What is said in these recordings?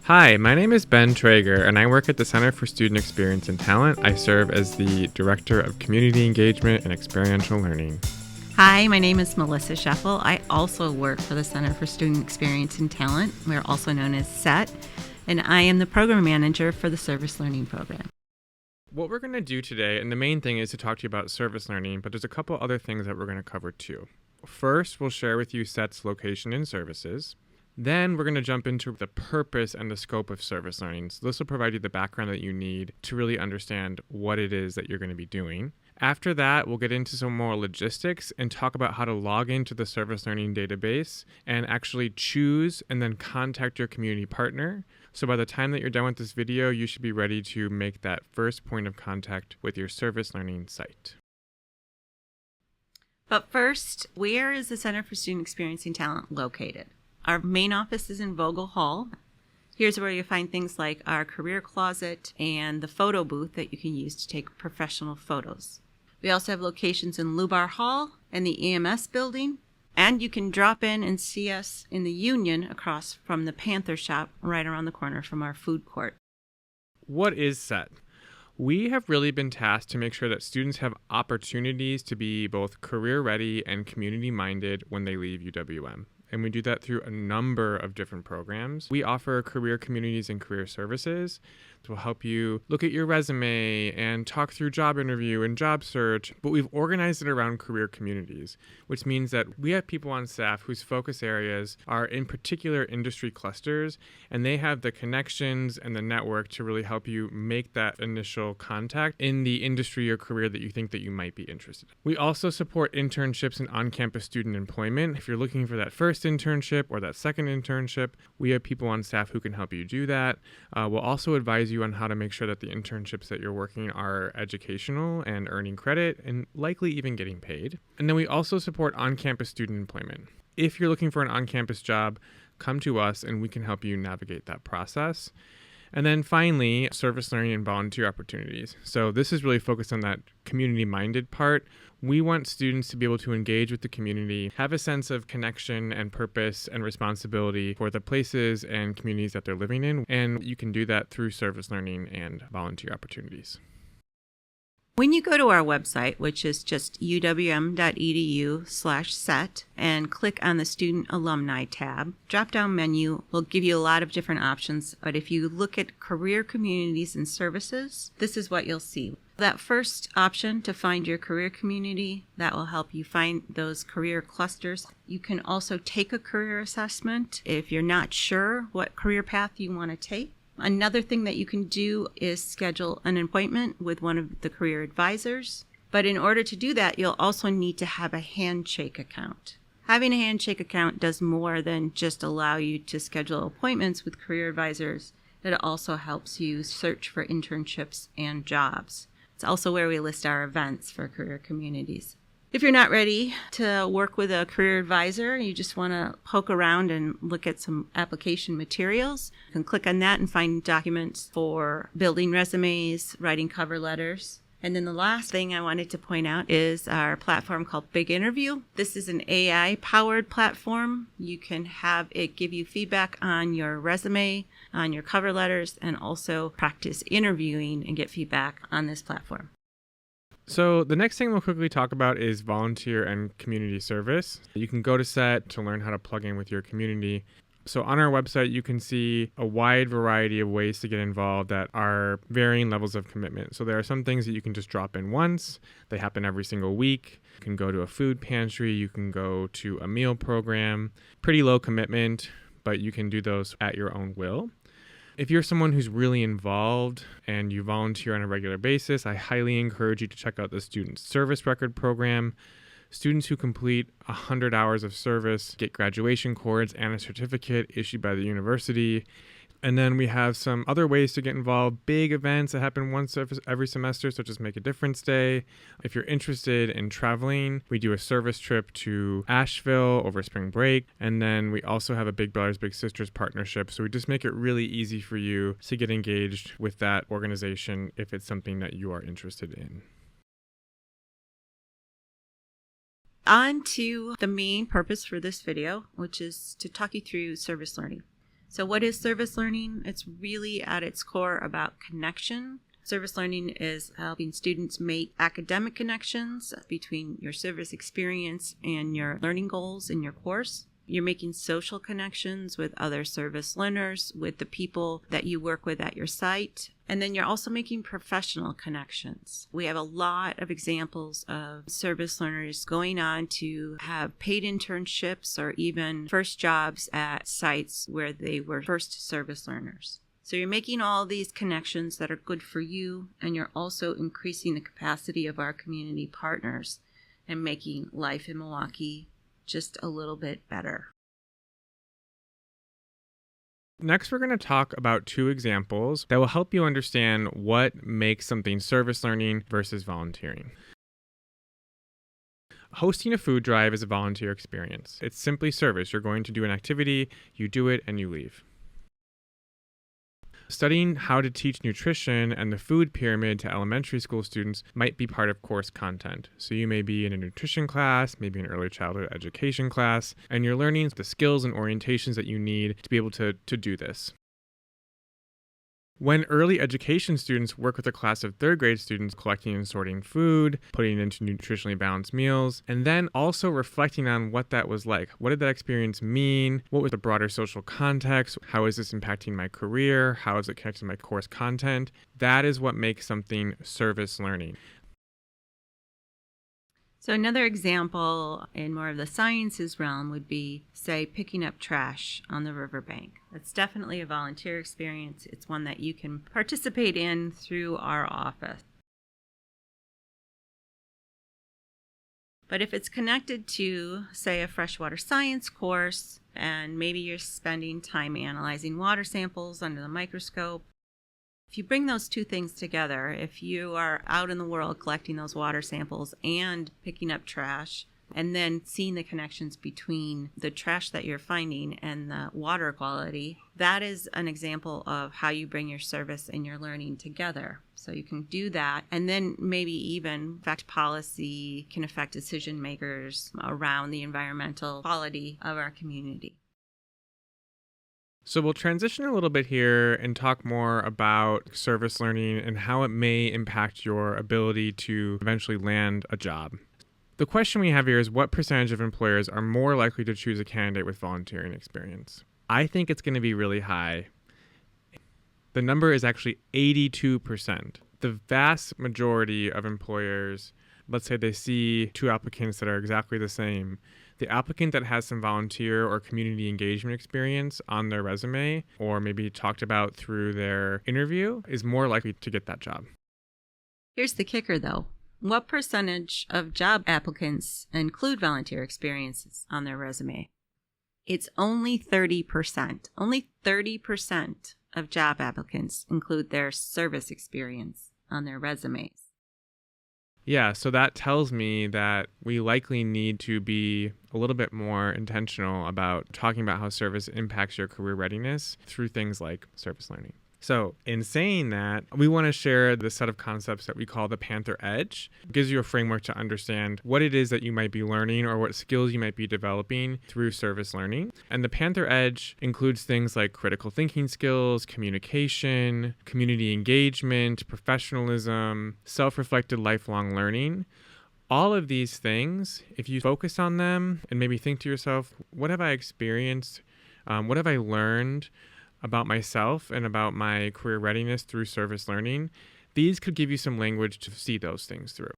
Hi, my name is Ben Traeger, and I work at the Center for Student Experience and Talent. I serve as the Director of Community Engagement and Experiential Learning. Hi, my name is Melissa Scheffel. I also work for the Center for Student Experience and Talent. We're also known as CET, and I am the Program Manager for the Service Learning Program. What we're going to do today, and the main thing is to talk to you about service learning, but there's a couple other things that we're going to cover too. First, we'll share with you CET's location and services. Then we're going to jump into the purpose and the scope of service learning. So this will provide you the background that you need to really understand what it is that you're going to be doing. After that, we'll get into some more logistics and talk about how to log into the service learning database and actually choose and then contact your community partner. So by the time that you're done with this video, you should be ready to make that first point of contact with your service learning site. But first, where is the Center for Student Experience and Talent located? Our main office is in Vogel Hall. Here's where you'll find things like our career closet and the photo booth that you can use to take professional photos. We also have locations in Lubar Hall and the EMS building, and you can drop in and see us in the Union across from the Panther shop right around the corner from our food court. What is CET? We have really been tasked to make sure that students have opportunities to be both career ready and community minded when they leave UWM. And we do that through a number of different programs. We offer career communities and career services that will help you look at your resume and talk through job interview and job search, but we've organized it around career communities, which means that we have people on staff whose focus areas are in particular industry clusters, and they have the connections and the network to really help you make that initial contact in the industry or career that you think that you might be interested in. We also support internships and on-campus student employment. If you're looking for that first internship or that second internship, we have people on staff who can help you do that. We'll also advise you on how to make sure that the internships that you're working are educational and earning credit and likely even getting paid. And then we also support on-campus student employment. If you're looking for an on-campus job, come to us and we can help you navigate that process. And then finally, service learning and volunteer opportunities. So this is really focused on that community-minded part. We want students to be able to engage with the community, have a sense of connection and purpose and responsibility for the places and communities that they're living in. And you can do that through service learning and volunteer opportunities. When you go to our website, which is just uwm.edu/CET, and click on the Student Alumni tab, drop-down menu will give you a lot of different options. But if you look at Career Communities and Services, this is what you'll see. That first option to find your career community, that will help you find those career clusters. You can also take a career assessment if you're not sure what career path you want to take. Another thing that you can do is schedule an appointment with one of the career advisors. But in order to do that, you'll also need to have a Handshake account. Having a Handshake account does more than just allow you to schedule appointments with career advisors. It also helps you search for internships and jobs. It's also where we list our events for career communities. If you're not ready to work with a career advisor, you just want to poke around and look at some application materials, you can click on that and find documents for building resumes, writing cover letters. And then the last thing I wanted to point out is our platform called Big Interview. This is an AI-powered platform. You can have it give you feedback on your resume, on your cover letters, and also practice interviewing and get feedback on this platform. So the next thing we'll quickly talk about is volunteer and community service. You can go to CET to learn how to plug in with your community. So on our website, you can see a wide variety of ways to get involved that are varying levels of commitment. So there are some things that you can just drop in once. They happen every single week. You can go to a food pantry. You can go to a meal program. Pretty low commitment, but you can do those at your own will. If you're someone who's really involved and you volunteer on a regular basis, I highly encourage you to check out the Student Service Record Program. Students who complete 100 hours of service get graduation cords and a certificate issued by the university. And then we have some other ways to get involved, big events that happen once every semester, such as Make a Difference Day. If you're interested in traveling, we do a service trip to Asheville over spring break. And then we also have a Big Brothers Big Sisters partnership. So we just make it really easy for you to get engaged with that organization if it's something that you are interested in. On to the main purpose for this video, which is to talk you through service learning. So what is service learning? It's really at its core about connection. Service learning is helping students make academic connections between your service experience and your learning goals in your course. You're making social connections with other service learners, with the people that you work with at your site. And then you're also making professional connections. We have a lot of examples of service learners going on to have paid internships or even first jobs at sites where they were first service learners. So you're making all these connections that are good for you, and you're also increasing the capacity of our community partners and making life in Milwaukee just a little bit better. Next, we're going to talk about 2 examples that will help you understand what makes something service learning versus volunteering. Hosting a food drive is a volunteer experience. It's simply service. You're going to do an activity, you do it, and you leave. Studying how to teach nutrition and the food pyramid to elementary school students might be part of course content. So you may be in a nutrition class, maybe an early childhood education class, and you're learning the skills and orientations that you need to be able to do this. When early education students work with a class of 3rd grade students collecting and sorting food, putting it into nutritionally balanced meals, and then also reflecting on what that was like. What did that experience mean? What was the broader social context? How is this impacting my career? How is it connected to my course content? That is what makes something service learning. So another example in more of the sciences realm would be, say, picking up trash on the riverbank. That's definitely a volunteer experience. It's one that you can participate in through our office. But if it's connected to, say, a freshwater science course, and maybe you're spending time analyzing water samples under the microscope, if you bring those 2 things together, if you are out in the world collecting those water samples and picking up trash, and then seeing the connections between the trash that you're finding and the water quality, that is an example of how you bring your service and your learning together. So you can do that, and then maybe even affect policy, can affect decision makers around the environmental quality of our community. So we'll transition a little bit here and talk more about service learning and how it may impact your ability to eventually land a job. The question we have here is, what percentage of employers are more likely to choose a candidate with volunteering experience? I think it's going to be really high. The number is actually 82%. The vast majority of employers, let's say they see 2 applicants that are exactly the same, the applicant that has some volunteer or community engagement experience on their resume, or maybe talked about through their interview, is more likely to get that job. Here's the kicker, though. What percentage of job applicants include volunteer experiences on their resume? It's only 30%. Only 30% of job applicants include their service experience on their resumes. Yeah, so that tells me that we likely need to be a little bit more intentional about talking about how service impacts your career readiness through things like service learning. So in saying that, we want to share the set of concepts that we call the Panther Edge. It gives you a framework to understand what it is that you might be learning or what skills you might be developing through service learning. And the Panther Edge includes things like critical thinking skills, communication, community engagement, professionalism, self-reflected lifelong learning. All of these things, if you focus on them and maybe think to yourself, what have I experienced? What have I learned about myself and about my career readiness through service learning? These could give you some language to see those things through.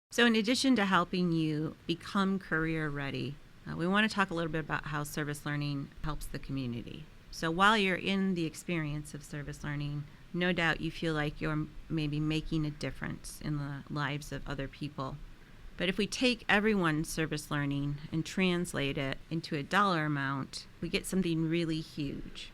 So in addition to helping you become career ready, we want to talk a little bit about how service learning helps the community. So while you're in the experience of service learning, no doubt you feel like you're maybe making a difference in the lives of other people. But if we take everyone's service learning and translate it into a dollar amount, we get something really huge.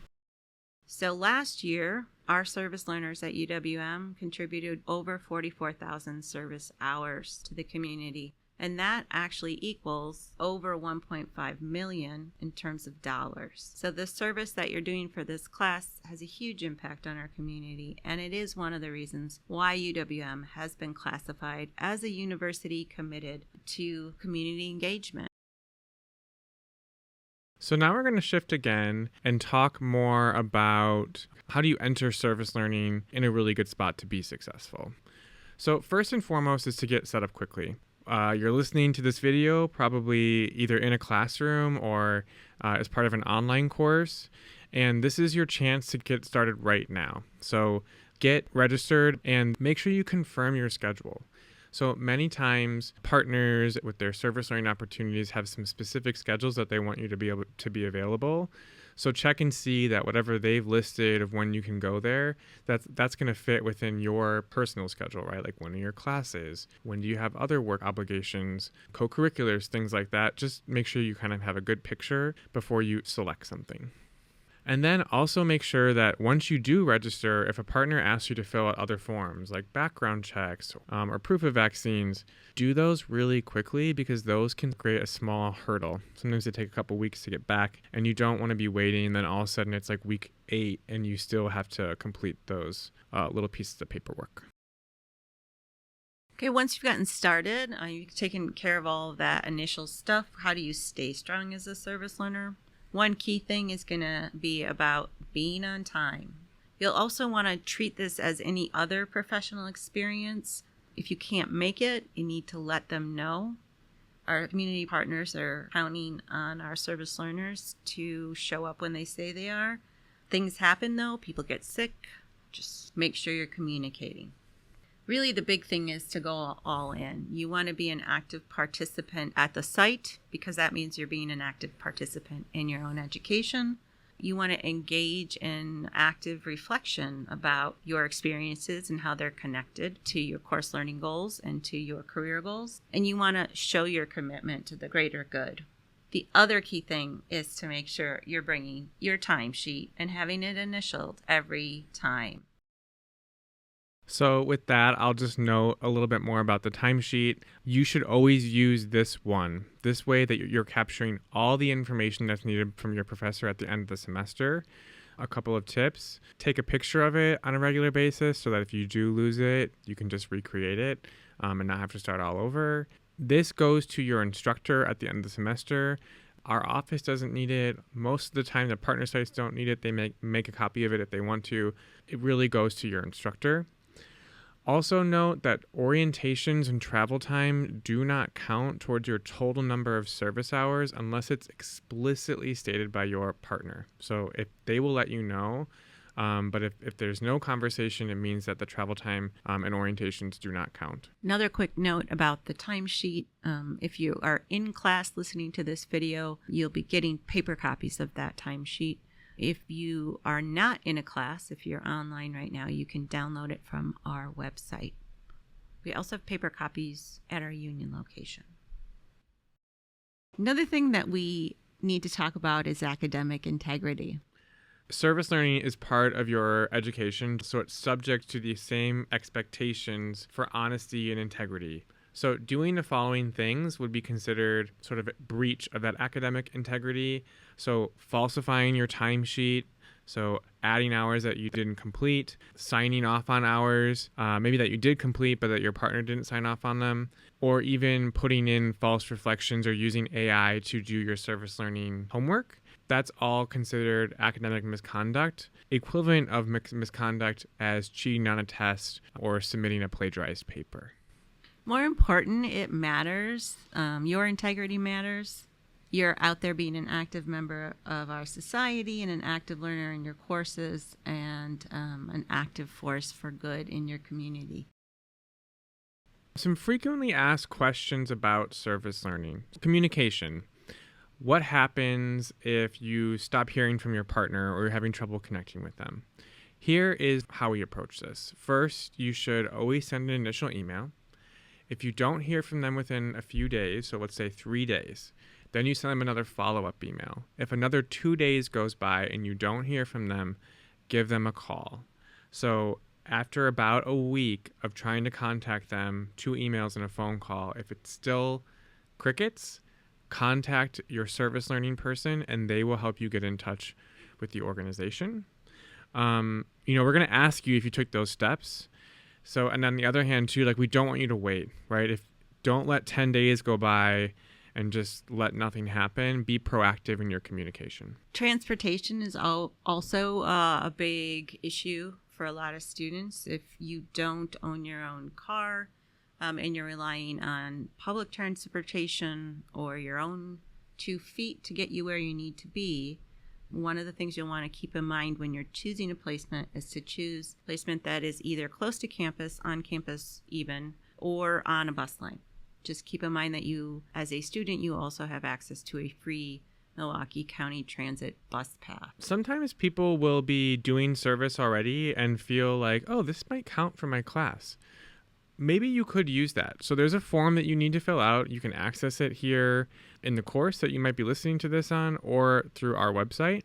So last year, our service learners at UWM contributed over 44,000 service hours to the community. And that actually equals over 1.5 million in terms of dollars. So the service that you're doing for this class has a huge impact on our community, and it is one of the reasons why UWM has been classified as a university committed to community engagement. So now we're going to shift again and talk more about how do you enter service learning in a really good spot to be successful. So first and foremost is to get set up quickly. You're listening to this video probably either in a classroom or as part of an online course, and this is your chance to get started right now. So get registered and make sure you confirm your schedule. So many times partners with their service learning opportunities have some specific schedules that they want you to be able to be available. So check and see that whatever they've listed of when you can go there, that's going to fit within your personal schedule, right? Like when are your classes? When do you have other work obligations, co-curriculars, things like that? Just make sure you kind of have a good picture before you select something. And then also make sure that once you do register, if a partner asks you to fill out other forms like background checks or proof of vaccines, do those really quickly because those can create a small hurdle. Sometimes they take a couple weeks to get back and you don't want to be waiting. And then all of a sudden it's like week 8 and you still have to complete those little pieces of paperwork. Okay, once you've gotten started, you've taken care of all of that initial stuff. How do you stay strong as a service learner? One key thing is going to be about being on time. You'll also want to treat this as any other professional experience. If you can't make it, you need to let them know. Our community partners are counting on our service learners to show up when they say they are. Things happen though, people get sick. Just make sure you're communicating. Really, the big thing is to go all in. You want to be an active participant at the site because that means you're being an active participant in your own education. You want to engage in active reflection about your experiences and how they're connected to your course learning goals and to your career goals. And you want to show your commitment to the greater good. The other key thing is to make sure you're bringing your timesheet and having it initialed every time. So with that, I'll just note a little bit more about the timesheet. You should always use this one. This way that you're capturing all the information that's needed from your professor at the end of the semester. A couple of tips. Take a picture of it on a regular basis so that if you do lose it, you can just recreate it and not have to start all over. This goes to your instructor at the end of the semester. Our office doesn't need it. Most of the time, the partner sites don't need it. They make a copy of it if they want to. It really goes to your instructor. Also note that orientations and travel time do not count towards your total number of service hours unless it's explicitly stated by your partner. So if they will let you know, but if there's no conversation, it means that the travel time and orientations do not count. Another quick note about the timesheet. If you are in class listening to this video, you'll be getting paper copies of that timesheet. If you are not in a class, if you're online right now, you can download it from our website. We also have paper copies at our Union location. Another thing that we need to talk about is academic integrity. Service learning is part of your education, so it's subject to the same expectations for honesty and integrity. So doing the following things would be considered sort of a breach of that academic integrity. So falsifying your timesheet, so adding hours that you didn't complete, signing off on hours, maybe that you did complete but that your partner didn't sign off on them, or even putting in false reflections or using AI to do your service learning homework. That's all considered academic misconduct, equivalent of misconduct as cheating on a test or submitting a plagiarized paper. More important, it matters. Your integrity matters. You're out there being an active member of our society and an active learner in your courses and an active force for good in your community. Some frequently asked questions about service learning. Communication. What happens if you stop hearing from your partner or you're having trouble connecting with them? Here is how we approach this. First, you should always send an initial email. If you don't hear from them within a few days, so let's say 3 days, then you send them another follow-up email. If another 2 days goes by and you don't hear from them, give them a call. So after about a week of trying to contact them, 2 emails and a phone call, if it's still crickets, contact your service learning person and they will help you get in touch with the organization. We're going to ask you if you took those steps. So, and on the other hand too, like we don't want you to wait, right? Don't let 10 days go by and just let nothing happen. Be proactive in your communication. Transportation is also a big issue for a lot of students. If you don't own your own car and you're relying on public transportation or your own 2 feet to get you where you need to be, one of the things you'll want to keep in mind when you're choosing a placement is to choose placement that is either close to campus, on campus even, or on a bus line. Just keep in mind that you, as a student, you also have access to a free Milwaukee County Transit bus pass. Sometimes people will be doing service already and feel like, oh, this might count for my class. Maybe you could use that. So there's a form that you need to fill out. You can access it here in the course that you might be listening to this on or through our website.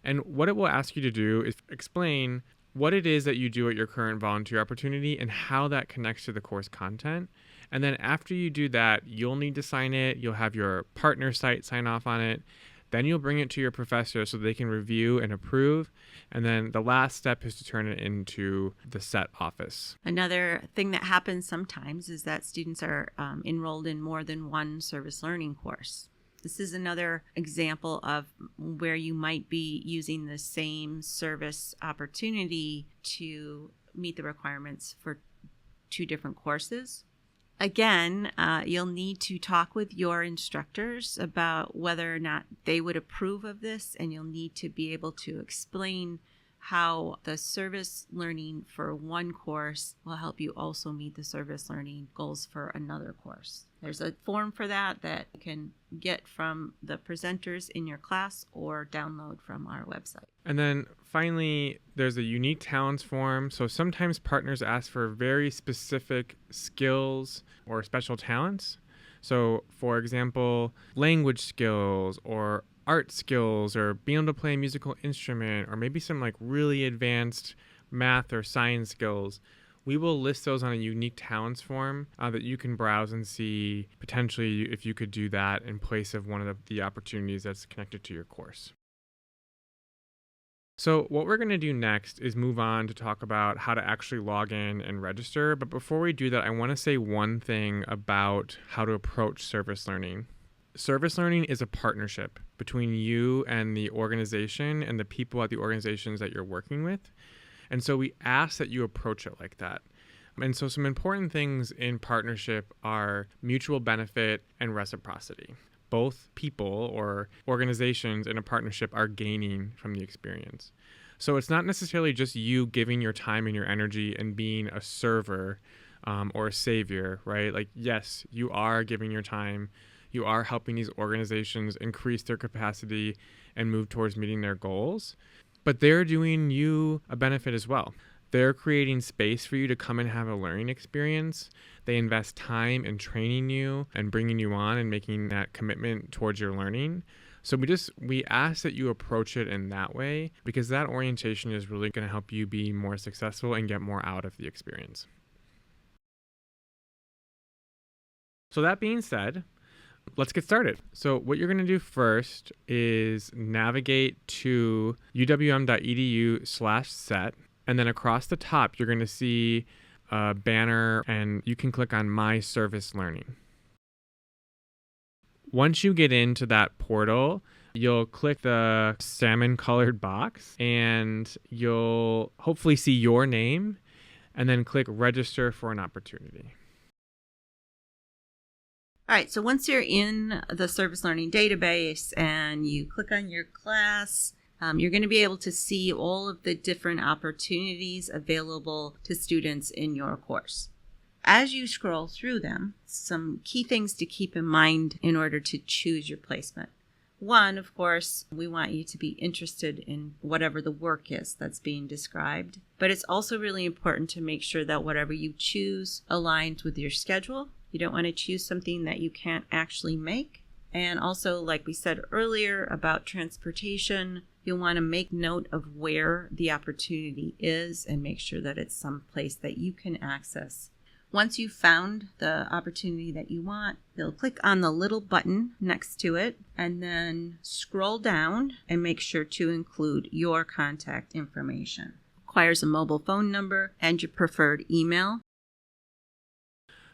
And what it will ask you to do is explain what it is that you do at your current volunteer opportunity and how that connects to the course content. And then after you do that, you'll need to sign it. You'll have your partner site sign off on it. Then you'll bring it to your professor so they can review and approve. And then the last step is to turn it into the SET office. Another thing that happens sometimes is that students are enrolled in more than one service learning course. This is another example of where you might be using the same service opportunity to meet the requirements for 2 different courses. Again, you'll need to talk with your instructors about whether or not they would approve of this, and you'll need to be able to explain how the service learning for one course will help you also meet the service learning goals for another course. There's a form for that you can get from the presenters in your class or download from our website. And then finally, there's a unique talents form. So sometimes partners ask for very specific skills or special talents. So for example, language skills or art skills or being able to play a musical instrument or maybe some like really advanced math or science skills. We will list those on a unique talents form that you can browse and see potentially if you could do that in place of one of the opportunities that's connected to your course. So what we're going to do next is move on to talk about how to actually log in and register. But before we do that, I want to say one thing about how to approach service learning. Service learning is a partnership between you and the organization and the people at the organizations that you're working with. And so we ask that you approach it like that. And so some important things in partnership are mutual benefit and reciprocity. Both people or organizations in a partnership are gaining from the experience. So it's not necessarily just you giving your time and your energy and being a server or a savior, right? Like, yes, you are giving your time. You are helping these organizations increase their capacity and move towards meeting their goals. But they're doing you a benefit as well. They're creating space for you to come and have a learning experience. They invest time in training you and bringing you on and making that commitment towards your learning. So we ask that you approach it in that way because that orientation is really going to help you be more successful and get more out of the experience. So that being said, let's get started. So what you're going to do first is navigate to uwm.edu/set. And then across the top, you're going to see a banner and you can click on My Service Learning. Once you get into that portal, you'll click the salmon colored box and you'll hopefully see your name and then click Register for an Opportunity. All right, so once you're in the service learning database and you click on your class, you're going to be able to see all of the different opportunities available to students in your course. As you scroll through them, some key things to keep in mind in order to choose your placement. One, of course, we want you to be interested in whatever the work is that's being described, but it's also really important to make sure that whatever you choose aligns with your schedule. You don't want to choose something that you can't actually make. And also, like we said earlier about transportation, you'll want to make note of where the opportunity is and make sure that it's someplace that you can access. Once you've found the opportunity that you want, you'll click on the little button next to it and then scroll down and make sure to include your contact information. Requires a mobile phone number and your preferred email.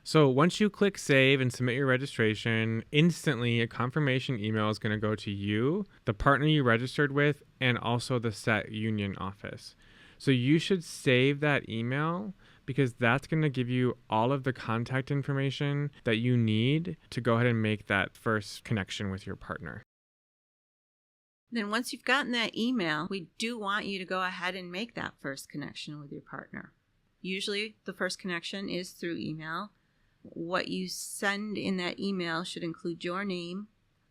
So once you click save and submit your registration, instantly a confirmation email is going to go to you, the partner you registered with, and also the SET union office. So you should save that email because that's going to give you all of the contact information that you need to go ahead and make that first connection with your partner. Then once you've gotten that email, we do want you to go ahead and make that first connection with your partner. Usually the first connection is through email. What you send in that email should include your name,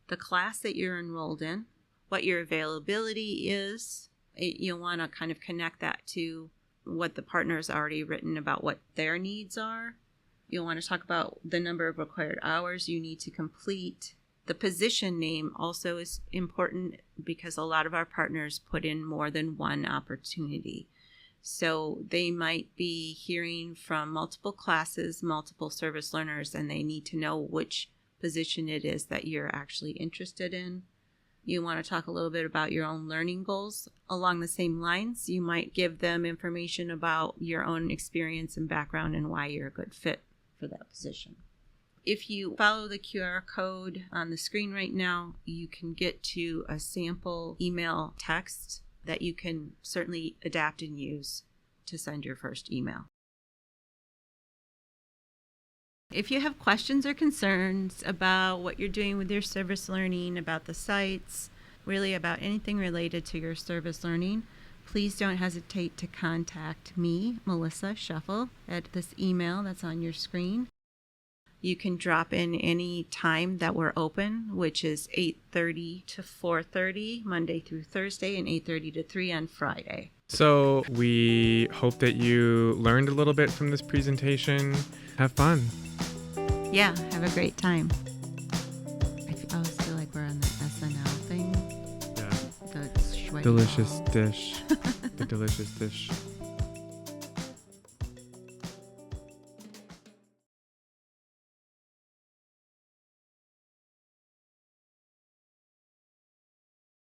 the class that you're enrolled in, what your availability is. You'll want to kind of connect that to what the partner has already written about what their needs are. You'll want to talk about the number of required hours you need to complete. The position name also is important because a lot of our partners put in more than one opportunity. So they might be hearing from multiple classes, multiple service learners, and they need to know which position it is that you're actually interested in. You want to talk a little bit about your own learning goals. Along the same lines, you might give them information about your own experience and background and why you're a good fit for that position. If you follow the QR code on the screen right now, you can get to a sample email text that you can certainly adapt and use to send your first email. If you have questions or concerns about what you're doing with your service learning, about the sites, really about anything related to your service learning, please don't hesitate to contact me, Melissa Shuffle, at this email that's on your screen. You can drop in any time that we're open, which is 8:30 to 4:30, Monday through Thursday, and 8:30 to 3 on Friday. So we hope that you learned a little bit from this presentation. Have fun. Yeah, have a great time. I always feel like we're on the SNL thing. Yeah. The Schweighöfer. Delicious dish. The delicious dish.